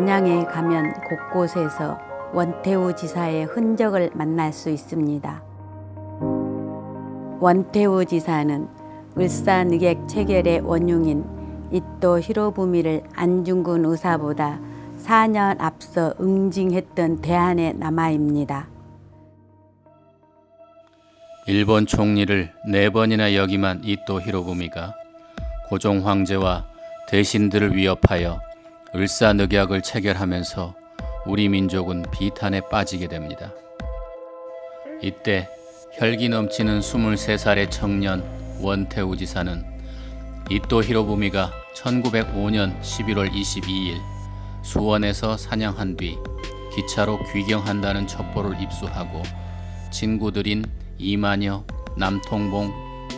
안양에 가면 곳곳에서 원태우 지사의 흔적을 만날 수 있습니다. 원태우 지사는 을사늑약 체결의 원흉인 이토 히로부미를 안중근 의사보다 4년 앞서 응징했던 대한의 남아입니다. 일본 총리를 4번이나 역임한 이토 히로부미가 고종 황제와 대신들을 위협하여 을사늑약을 체결하면서 우리 민족은 비탄에 빠지게 됩니다. 이때 혈기 넘치는 23살의 청년 원태우 지사는 이토 히로부미가 1905년 11월 22일 수원에서 사냥한 뒤 기차로 귀경한다는 첩보를 입수하고 친구들인 이만여, 남통봉,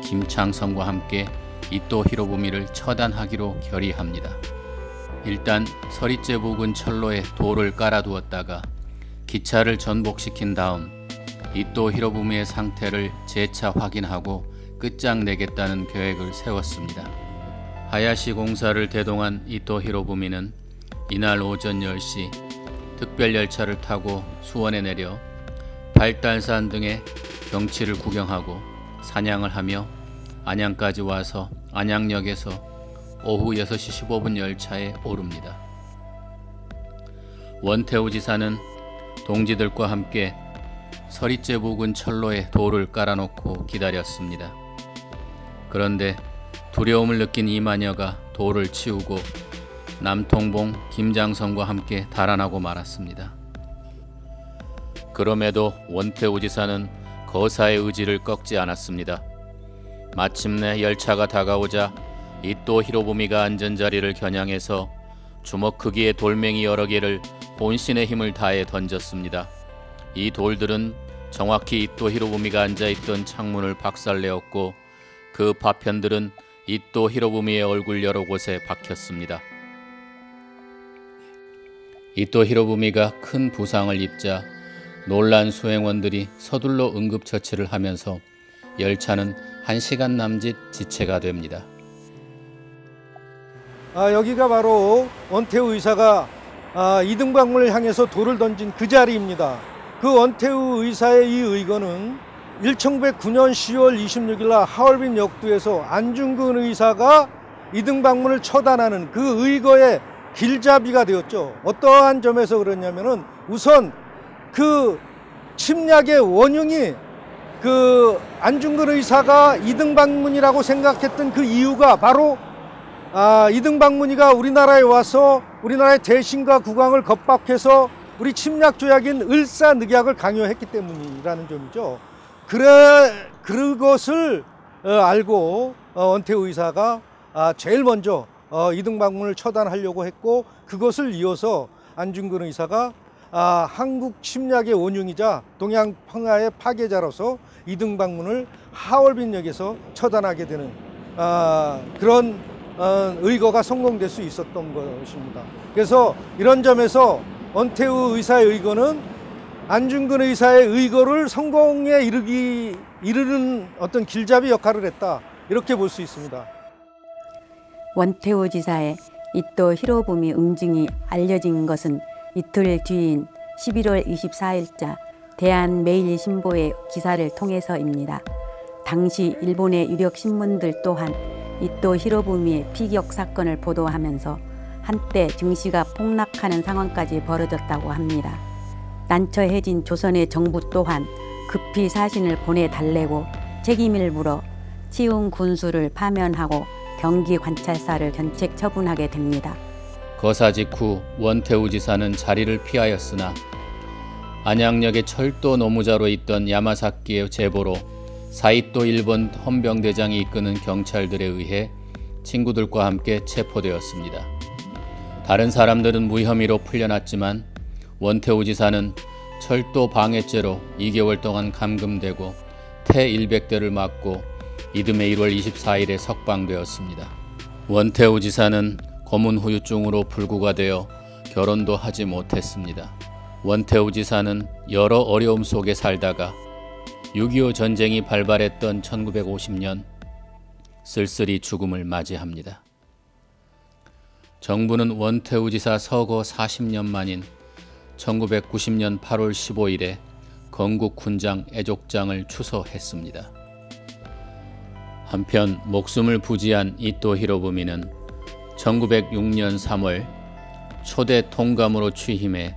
김창성과 함께 이토 히로부미를 처단하기로 결의합니다. 일단 서리째 부근 철로에 돌을 깔아두었다가 기차를 전복시킨 다음 이토 히로부미의 상태를 재차 확인하고 끝장내겠다는 계획을 세웠습니다. 하야시 공사를 대동한 이토 히로부미는 이날 오전 10시 특별열차를 타고 수원에 내려 발달산 등의 경치를 구경하고 사냥을 하며 안양까지 와서 안양역에서 오후 6시 15분 열차에 오릅니다. 원태우 지사는 동지들과 함께 서리째 부근 철로에 돌을 깔아놓고 기다렸습니다. 그런데 두려움을 느낀 이만여가 돌을 치우고 남통봉, 김장성과 함께 달아나고 말았습니다. 그럼에도 원태우 지사는 거사의 의지를 꺾지 않았습니다. 마침내 열차가 다가오자 이토 히로부미가 앉은 자리를 겨냥해서 주먹 크기의 돌멩이 여러 개를 본신의 힘을 다해 던졌습니다. 이 돌들은 정확히 이토 히로부미가 앉아있던 창문을 박살내었고 그 파편들은 이토 히로부미의 얼굴 여러 곳에 박혔습니다. 이토 히로부미가 큰 부상을 입자 놀란 수행원들이 서둘러 응급처치를 하면서 열차는 1시간 남짓 지체가 됩니다. 여기가 바로 원태우 의사가 이등박문을 향해서 돌을 던진 그 자리입니다. 그 원태우 의사의 이 의거는 1909년 10월 26일 날 하얼빈 역두에서 안중근 의사가 이등박문을 처단하는 그 의거의 길잡이가 되었죠. 어떠한 점에서 그러냐면은 우선 그 침략의 원흉이 그 안중근 의사가 이등박문이라고 생각했던 그 이유가 바로 이등박문이가 우리나라에 와서 우리나라의 대신과 국왕을 겁박해서 우리 침략 조약인 을사늑약을 강요했기 때문이라는 점이죠. 그것을 알고 원태우 의사가 제일 먼저 이등박문을 처단하려고 했고 그것을 이어서 안중근 의사가 한국 침략의 원흉이자 동양 평화의 파괴자로서 이등박문을 하얼빈역에서 처단하게 되는 그런 의거가 성공될 수 있었던 것입니다. 그래서 이런 점에서 원태우 의사의 의거는 안중근 의사의 의거를 성공에 이르는 어떤 길잡이 역할을 했다, 이렇게 볼 수 있습니다. 원태우 지사의 이토 히로부미 응징이 알려진 것은 이틀 뒤인 11월 24일자 대한매일신보의 기사를 통해서입니다. 당시 일본의 유력 신문들 또한 이토 히로부미의 피격 사건을 보도하면서 한때 증시가 폭락하는 상황까지 벌어졌다고 합니다. 난처해진 조선의 정부 또한 급히 사신을 보내달래고 책임을 물어 치운 군수를 파면하고 경기 관찰사를 견책 처분하게 됩니다. 거사 직후 원태우 지사는 자리를 피하였으나 안양역의 철도 노무자로 있던 야마사키의 제보로 사이토 일본 헌병대장이 이끄는 경찰들에 의해 친구들과 함께 체포되었습니다. 다른 사람들은 무혐의로 풀려났지만 원태우 지사는 철도 방해죄로 2개월 동안 감금되고 태 100대를 맞고 이듬해 1월 24일에 석방되었습니다. 원태우 지사는 고문 후유증으로 불구가 되어 결혼도 하지 못했습니다. 원태우 지사는 여러 어려움 속에 살다가 6.25 전쟁이 발발했던 1950년 쓸쓸히 죽음을 맞이합니다. 정부는 원태우 지사 서거 40년 만인 1990년 8월 15일에 건국훈장 애족장을 추서했습니다. 한편 목숨을 부지한 이토 히로부미는 1906년 3월 초대 통감으로 취임해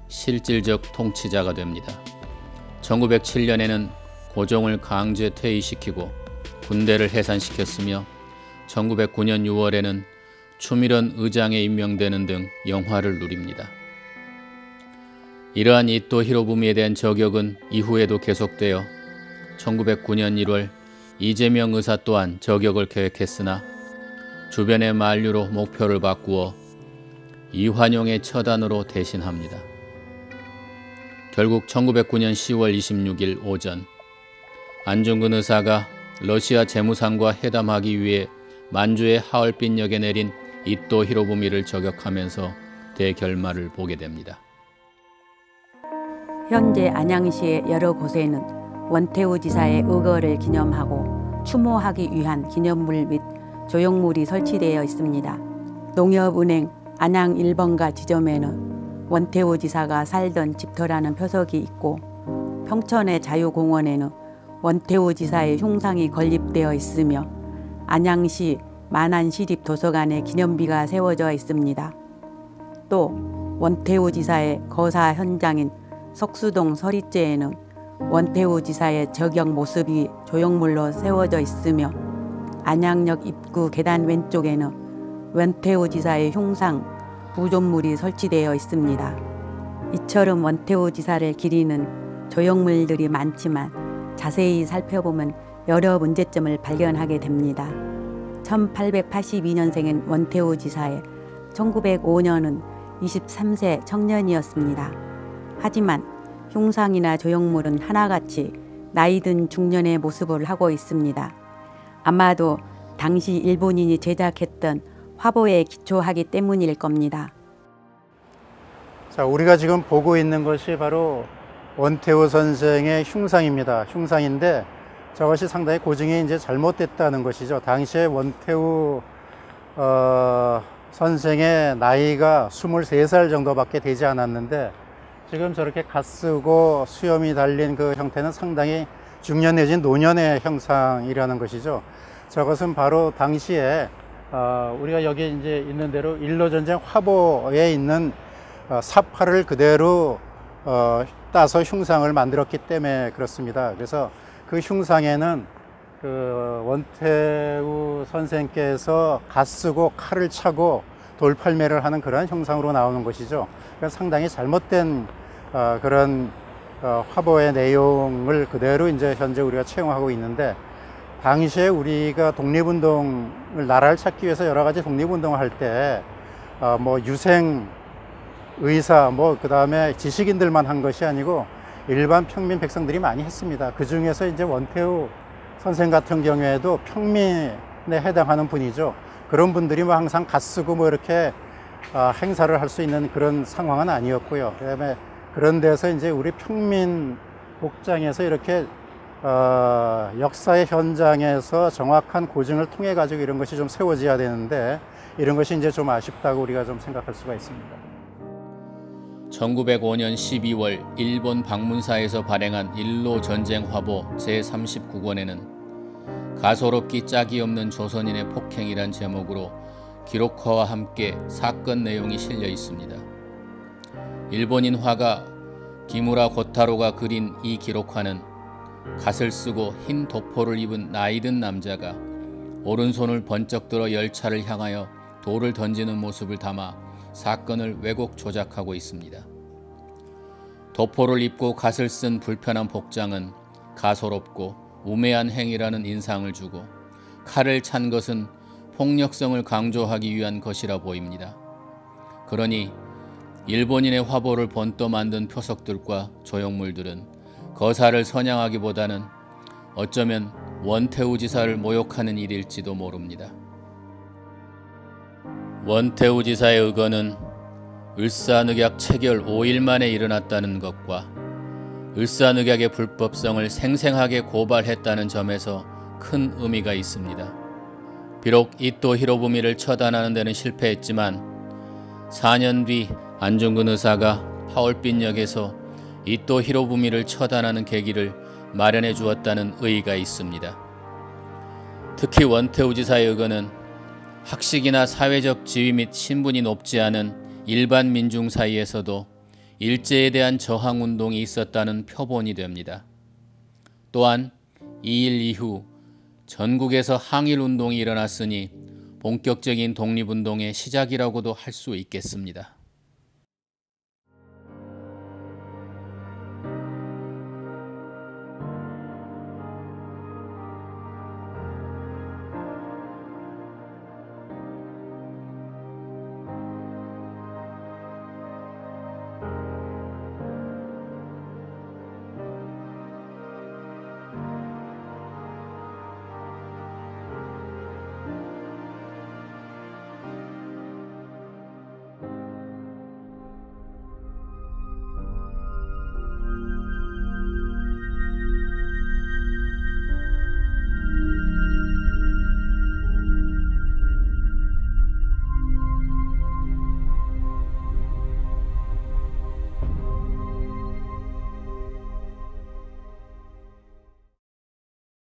실질적 통치자가 됩니다. 1907년에는 고종을 강제 퇴위시키고 군대를 해산시켰으며 1909년 6월에는 추밀원 의장에 임명되는 등 영화를 누립니다. 이러한 이토 히로부미에 대한 저격은 이후에도 계속되어 1909년 1월 이재명 의사 또한 저격을 계획했으나 주변의 만류로 목표를 바꾸어 이환용의 처단으로 대신합니다. 결국 1909년 10월 26일 오전 안중근 의사가 러시아 재무상과 회담하기 위해 만주의 하얼빈역에 내린 이토 히로부미를 저격하면서 대결말을 보게 됩니다. 현재 안양시의 여러 곳에는 원태우 지사의 의거를 기념하고 추모하기 위한 기념물 및 조형물이 설치되어 있습니다. 농협은행 안양 1번가 지점에는 원태우 지사가 살던 집터라는 표석이 있고 평천의 자유공원에는 원태우 지사의 흉상이 건립되어 있으며 안양시 만안시립도서관에 기념비가 세워져 있습니다. 또 원태우 지사의 거사 현장인 석수동 서리째에는 원태우 지사의 저격 모습이 조형물로 세워져 있으며 안양역 입구 계단 왼쪽에는 원태우 지사의 흉상, 부존물이 설치되어 있습니다. 이처럼 원태우 지사를 기리는 조형물들이 많지만 자세히 살펴보면 여러 문제점을 발견하게 됩니다. 1882년생인 원태우 지사에 1905년은 23세 청년이었습니다. 하지만 흉상이나 조형물은 하나같이 나이든 중년의 모습을 하고 있습니다. 아마도 당시 일본인이 제작했던 화보에 기초하기 때문일 겁니다. 자, 우리가 지금 보고 있는 것이 바로 원태우 선생의 흉상입니다. 흉상인데 저것이 상당히 고증이 이제 잘못됐다는 것이죠. 당시에 원태우 선생의 나이가 23살 정도밖에 되지 않았는데 지금 저렇게 갓쓰고 수염이 달린 그 형태는 상당히 중년 내지 노년의 형상이라는 것이죠. 저것은 바로 당시에 우리가 여기 이제 있는 대로 일로전쟁 화보에 있는 사파를 그대로 따서 흉상을 만들었기 때문에 그렇습니다. 그래서 그 흉상에는 그 원태우 선생께서 갓쓰고 칼을 차고 돌팔매를 하는 그러한 형상으로 나오는 것이죠. 그래서 상당히 잘못된 그런 화보의 내용을 그대로 이제 현재 우리가 채용하고 있는데, 당시에 우리가 독립운동을, 나라를 찾기 위해서 여러 가지 독립운동을 할 때 뭐 유생 의사 그 다음에 지식인들만 한 것이 아니고 일반 평민 백성들이 많이 했습니다. 그 중에서 이제 원태우 선생 같은 경우에도 평민에 해당하는 분이죠. 그런 분들이 뭐 항상 갓쓰고 뭐 이렇게 행사를 할 수 있는 그런 상황은 아니었고요. 그다음에 그런 데서 이제 우리 평민 복장에서 이렇게 역사의 현장에서 정확한 고증을 통해 가지고 이런 것이 좀 세워져야 되는데, 이런 것이 이제 좀 아쉽다고 우리가 좀 생각할 수가 있습니다. 1905년 12월 일본 방문사에서 발행한 일로 전쟁 화보 제39권에는 가소롭기 짝이 없는 조선인의 폭행이란 제목으로 기록화와 함께 사건 내용이 실려 있습니다. 일본인 화가 기무라 고타로가 그린 이 기록화는 갓을 쓰고 흰 도포를 입은 나이든 남자가 오른손을 번쩍 들어 열차를 향하여 돌을 던지는 모습을 담아 사건을 왜곡 조작하고 있습니다. 도포를 입고 갓을 쓴 불편한 복장은 가소롭고 우매한 행위라는 인상을 주고, 칼을 찬 것은 폭력성을 강조하기 위한 것이라 보입니다. 그러니 일본인의 화보를 본떠 만든 표석들과 조형물들은 거사를 선양하기보다는 어쩌면 원태우 지사를 모욕하는 일일지도 모릅니다. 원태우 지사의 의거는 을사늑약 체결 5일 만에 일어났다는 것과 을사늑약의 불법성을 생생하게 고발했다는 점에서 큰 의미가 있습니다. 비록 이토 히로부미를 처단하는 데는 실패했지만 4년 뒤 안중근 의사가 하얼빈역에서 이토 히로부미를 처단하는 계기를 마련해 주었다는 의의가 있습니다. 특히 원태우 지사의 의거는 학식이나 사회적 지위 및 신분이 높지 않은 일반 민중 사이에서도 일제에 대한 저항운동이 있었다는 표본이 됩니다. 또한 2.1 이후 전국에서 항일운동이 일어났으니 본격적인 독립운동의 시작이라고도 할 수 있겠습니다.